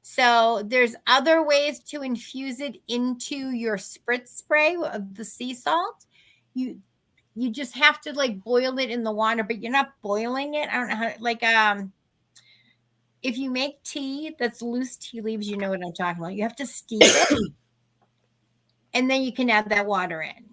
So there's other ways to infuse it into your spritz spray of the sea salt. You just have to like boil it in the water, but you're not boiling it. I don't know how, if you make tea that's loose tea leaves, you know what I'm talking about. You have to steep it, and then you can add that water in.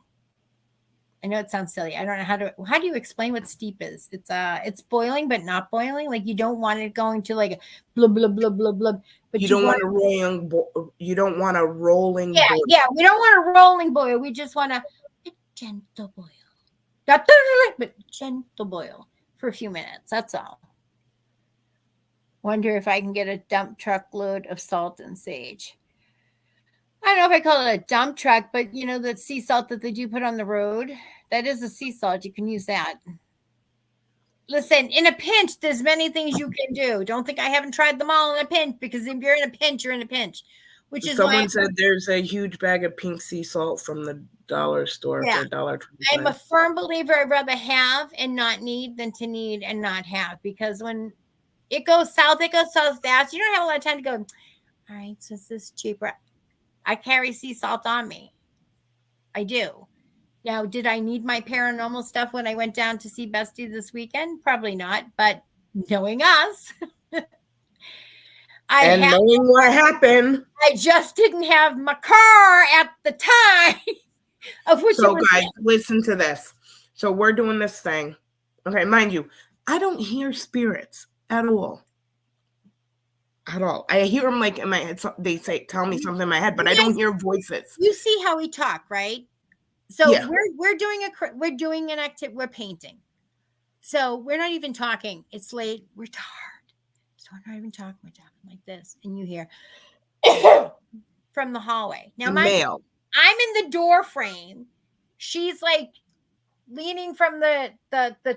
I know it sounds silly. I don't know how do you explain what steep is? It's boiling but not boiling. Like you don't want it going to like a blub blub blub blub blub. But you don't want a rolling. You don't want a rolling. Yeah, boil. yeah. We don't want a rolling boil. We just want a gentle boil. Not but gentle boil for a few minutes. That's all. Wonder if I can get a dump truck load of salt and sage. I don't know if I call it a dump truck, but the sea salt that they do put on the road, that is a sea salt. You can use that. Listen, in a pinch, there's many things you can do. Don't think I haven't tried them all in a pinch, because if you're in a pinch, you're in a pinch. Which is someone said there's a huge bag of pink sea salt from the dollar store for $1.25. I'm a firm believer I'd rather have and not need than to need and not have, because when it goes south fast. You don't have a lot of time to go, all right, so is this cheaper? I carry sea salt on me. I do. Now, did I need my paranormal stuff when I went down to see Bestie this weekend? Probably not, but knowing us, knowing what happened, I just didn't have my car at the time of which. So, guys, listen to this. So we're doing this thing. Okay, mind you, I don't hear spirits at all. At all. I hear them like in my head. They tell me something in my head, but I don't hear voices. You see how we talk, right? So yeah. we're doing an activity. We're painting. So we're not even talking. It's late. We're tired. So we're not even talking. We're talking like this, and you hear from the hallway. Now, I'm in the door frame. She's like leaning from the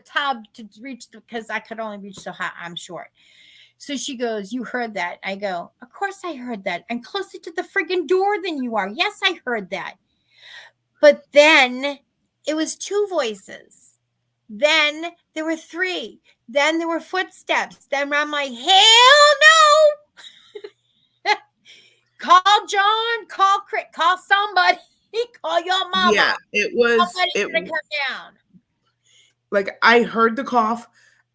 tub to reach because I could only reach so high. I'm short. So she goes, you heard that? I go, of course I heard that. I'm closer to the friggin' door than you are. Yes, I heard that. But then it was 2 voices. Then there were 3. Then there were footsteps. Then I'm like, hell no. Call John, call somebody. Call your mama. Yeah, it was. Somebody's gonna come down. Like I heard the cough.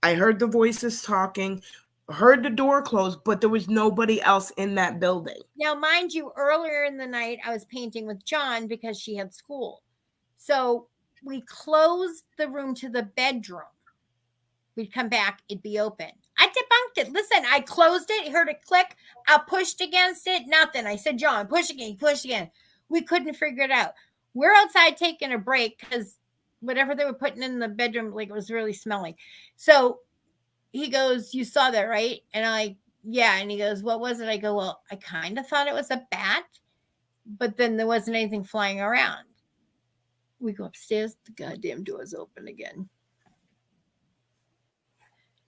I heard the voices talking. Heard the door close, but there was nobody else in that building. Now, mind you, earlier in the night, I was painting with John because she had school. So we closed the room to the bedroom. We'd come back, it'd be open. I debunked it. Listen, I closed it, heard it click. I pushed against it, nothing. I said, John, push again, push again. We couldn't figure it out. We're outside taking a break because whatever they were putting in the bedroom, like it was really smelly. So he goes, you saw that, right? And I'm like, yeah. And he goes, what was it? I go, well, I kind of thought it was a bat, but then there wasn't anything flying around. We go upstairs, the goddamn door's open again.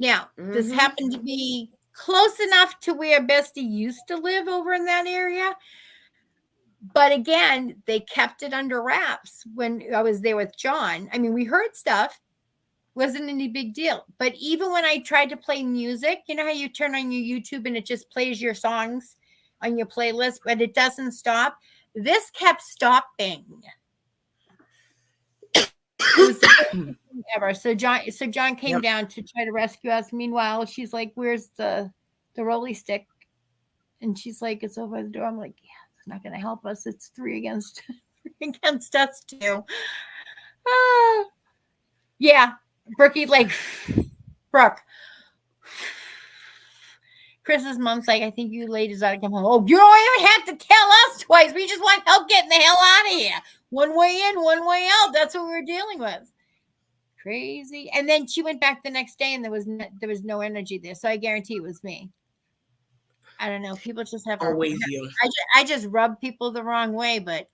Now, this happened to be close enough to where Bestie used to live over in that area. But again, they kept it under wraps when I was there with John. I mean, we heard stuff. Wasn't any big deal. But even when I tried to play music, you know how you turn on your YouTube and it just plays your songs on your playlist, but it doesn't stop? This kept stopping. Ever. So John came down to try to rescue us. Meanwhile, she's like, where's the rolly stick? And she's like, it's over the door. I'm like, yeah, it's not going to help us. It's 3 against us 2. Yeah. Brookie, like, Brooke. Chris's mom's like, I think you ladies ought to come home. Oh, you don't even have to tell us twice. We just want help getting the hell out of here. One way in, one way out. That's what we were dealing with. Crazy. And then she went back the next day, and there was no energy there. So I guarantee it was me. I don't know. People just have. Always you. I just rub people the wrong way, but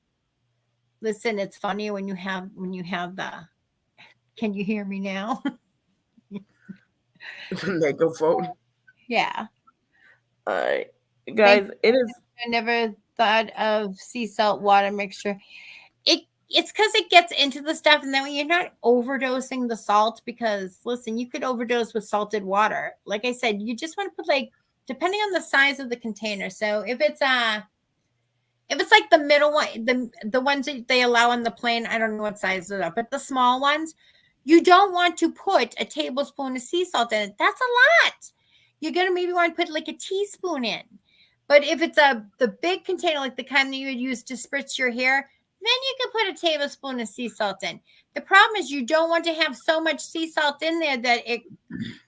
listen, it's funny when you have the. Can you hear me now? Microphone. Yeah. All right, guys. It is. I never thought of sea salt water mixture. It's because it gets into the stuff, and then when you're not overdosing the salt, because listen, you could overdose with salted water. Like I said, you just want to put, like, depending on the size of the container. So if it's like the middle one, the ones that they allow on the plane, I don't know what size it is, but the small ones, you don't want to put a tablespoon of sea salt in it. That's a lot. You're gonna maybe want to put like a teaspoon in. But if it's the big container, like the kind that you would use to spritz your hair, then you can put a tablespoon of sea salt in. The problem is you don't want to have so much sea salt in there that it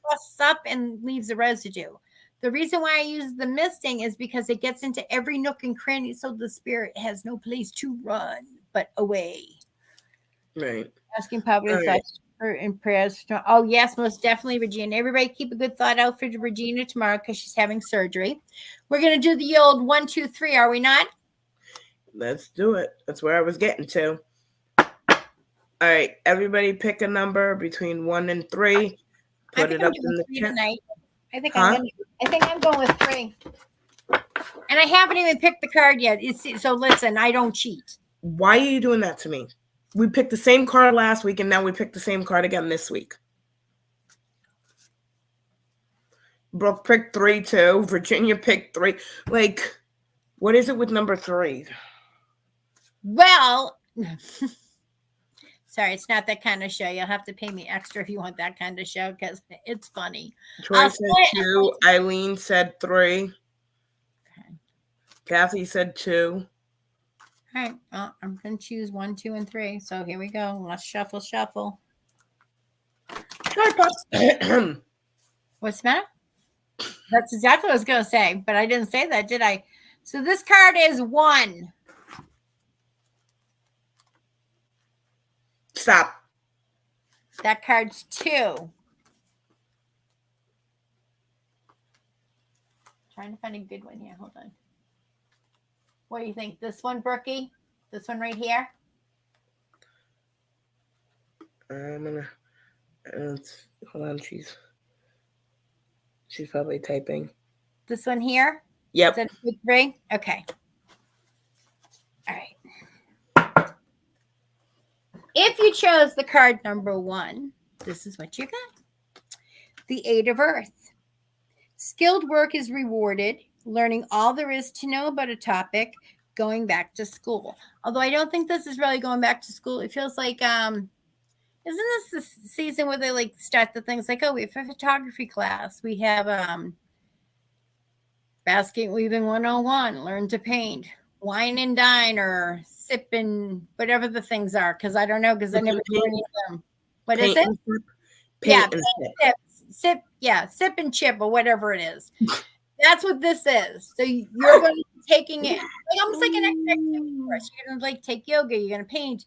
crusts up and leaves a residue. The reason why I use the misting is because it gets into every nook and cranny, so the spirit has no place to run but away. Right. Asking public thoughts and prayers. Oh, yes, most definitely, Regina. Everybody keep a good thought out for Regina tomorrow because she's having surgery. We're going to do the old 1, 2, 3, are we not? Let's do it. That's where I was getting to. All right, everybody pick a number between 1 and 3. Put it up in the chat. I think I'm going with 3. And I haven't even picked the card yet. So listen, I don't cheat. Why are you doing that to me? We picked the same card last week, and now we picked the same card again this week. Brooke picked 3 too. Virginia picked 3. Like, what is it with number 3? Well, sorry, it's not that kind of show. You'll have to pay me extra if you want that kind of show because it's funny. Troy said 2. Eileen said 3. Okay. Kathy said 2. All right. Well, I'm going to choose 1, 2, and 3. So here we go. Let's shuffle. What's the matter? That's exactly what I was going to say, but I didn't say that, did I? So this card is 1. Stop. That card's 2. Trying to find a good one here. Hold on. What do you think? This one, Brookie? This one right here? I'm gonna. Hold on, she's probably typing. This one here? Yep. Is that a big 3? Okay. All right. If you chose the card number 1, this is what you got. The 8 of Earth. Skilled work is rewarded. Learning all there is to know about a topic. Going back to school. Although I don't think this is really going back to school. It feels like, isn't this the season where they like start the things like, oh, we have a photography class. We have basket weaving 101. Learn to paint. Wine and dine or sip and whatever the things are. Because I don't know. Because I never do any of them. What is it? Yeah, sip. Yeah, sip and chip or whatever it is. That's what this is. So you're going to be taking it like almost like an activity course. You're going to like take yoga. You're going to paint,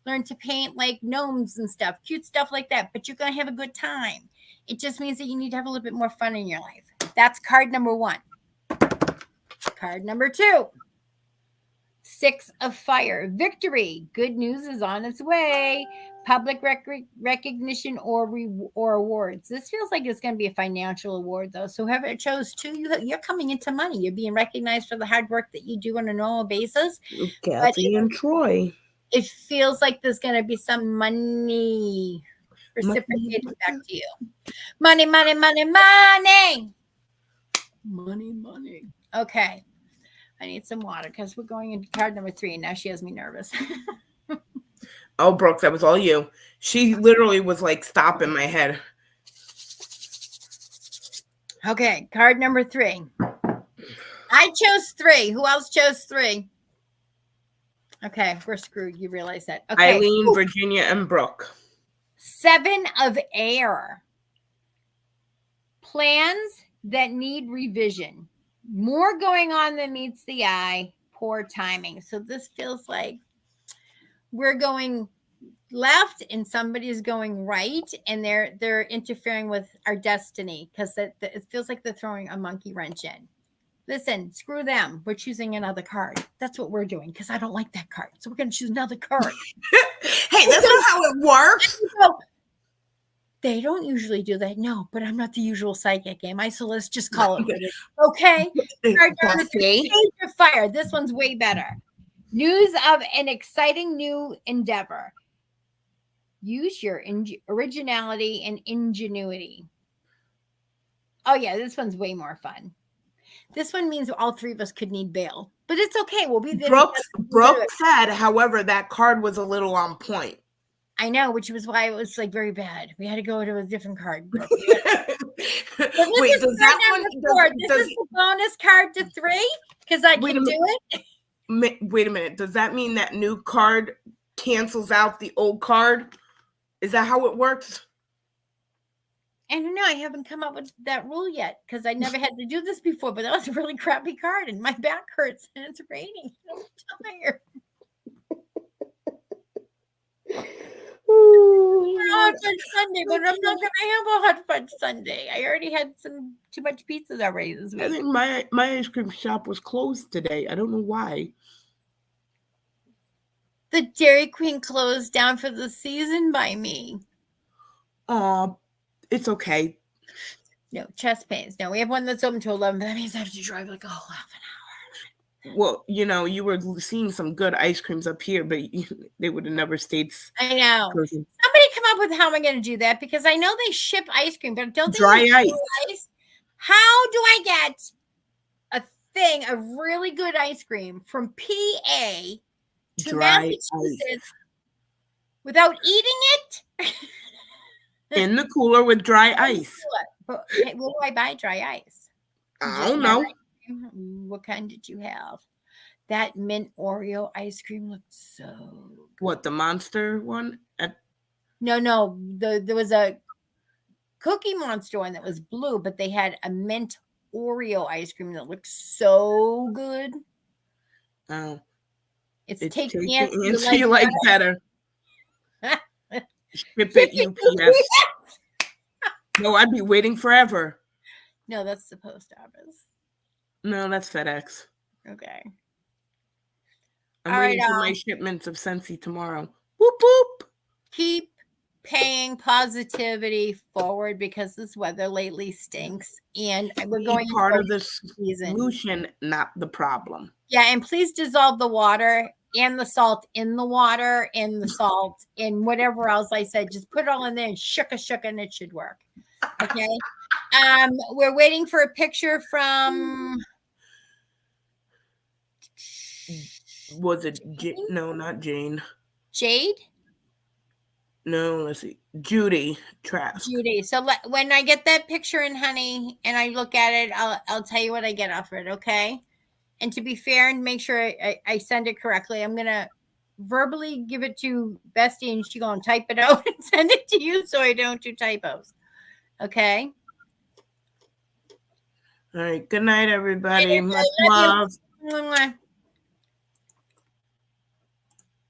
learn to paint like gnomes and stuff, cute stuff like that. But you're going to have a good time. It just means that you need to have a little bit more fun in your life. That's card number 1. Card number 2. 6 of Fire. Victory. Good news is on its way. Public recognition or awards. This feels like it's going to be a financial award, though. So whoever chose 2, you're coming into money. You're being recognized for the hard work that you do on a normal basis. Kathy and Troy. It feels like there's going to be some money reciprocated back to you. Money. Okay. I need some water because we're going into card number 3, and now she has me nervous. Oh, Brooke, that was all you. She literally was like, stop in my head. Okay, card number 3. I chose 3. Who else chose 3? Okay, we're screwed. You realize that. Okay. Eileen, Virginia, and Brooke. 7 of air. Plans that need revision. More going on than meets the eye. Poor timing. So this feels like we're going left and somebody is going right, and they're interfering with our destiny because it feels like they're throwing a monkey wrench in. Listen, screw them. We're choosing another card. That's what we're doing because I don't like that card. So we're going to choose another card. Hey, that's not how it works. They don't usually do that. No, but I'm not the usual psychic, am I? So let's just call it what it is. Okay. Fire. This one's way better. News of an exciting new endeavor. Use your originality and ingenuity. Oh, yeah, this one's way more fun. This one means all 3 of us could need bail, but it's okay. We'll be there. Brooke said, however, that card was a little on point. I know, which was why it was like very bad. We had to go to a different card. Wait, does that one? This is the bonus card to 3 because I can do it. Wait a minute. Does that mean that new card cancels out the old card? Is that how it works? I don't know. I haven't come up with that rule yet because I never had to do this before, but that was a really crappy card and my back hurts and it's raining. I'm tired. Hot Fudge Sunday, but I'm not going to have a Hot Fudge Sunday. I already had too much pizzas already this week. I think my ice cream shop was closed today. I don't know why. The Dairy Queen closed down for the season by me. It's okay. No, chest pains. No, we have one that's open to 11, but that means I have to drive like a whole half an hour. Well, you were seeing some good ice creams up here, but they would have never stayed. I know. Frozen. Somebody come up with how am I going to do that? Because I know they ship ice cream, but don't they dry ice? How do I get a thing of really good ice cream from PA to dry Massachusetts ice. Without eating it? In the cooler with dry ice. But where do I buy dry ice? I don't know. What kind did you have? That mint Oreo ice cream looked so good. What, the Monster one? No. There was a Cookie Monster one that was blue, but they had a mint Oreo ice cream that looked so good. Oh. It's Take Nancy you like better. Ship it UPS. No, I'd be waiting forever. No, that's the post office. No, that's FedEx. Okay. I'm waiting for my shipments of Scentsy tomorrow. Whoop, whoop. Keep paying positivity forward because this weather lately stinks. And we're going part of the solution, not the problem. Yeah, and please dissolve the water and the salt in the water and the salt and whatever else I said. Just put it all in there and shook and it should work. Okay. We're waiting for a picture from. Was it no, not Jane. Jade? No, let's see. Judy Trask. Judy. So when I get that picture in, honey, and I look at it, I'll tell you what I get off it, okay? And to be fair and make sure I send it correctly, I'm gonna verbally give it to Bestie and she's gonna type it out and send it to you so I don't do typos. Okay. All right. Good night, everybody. Much love.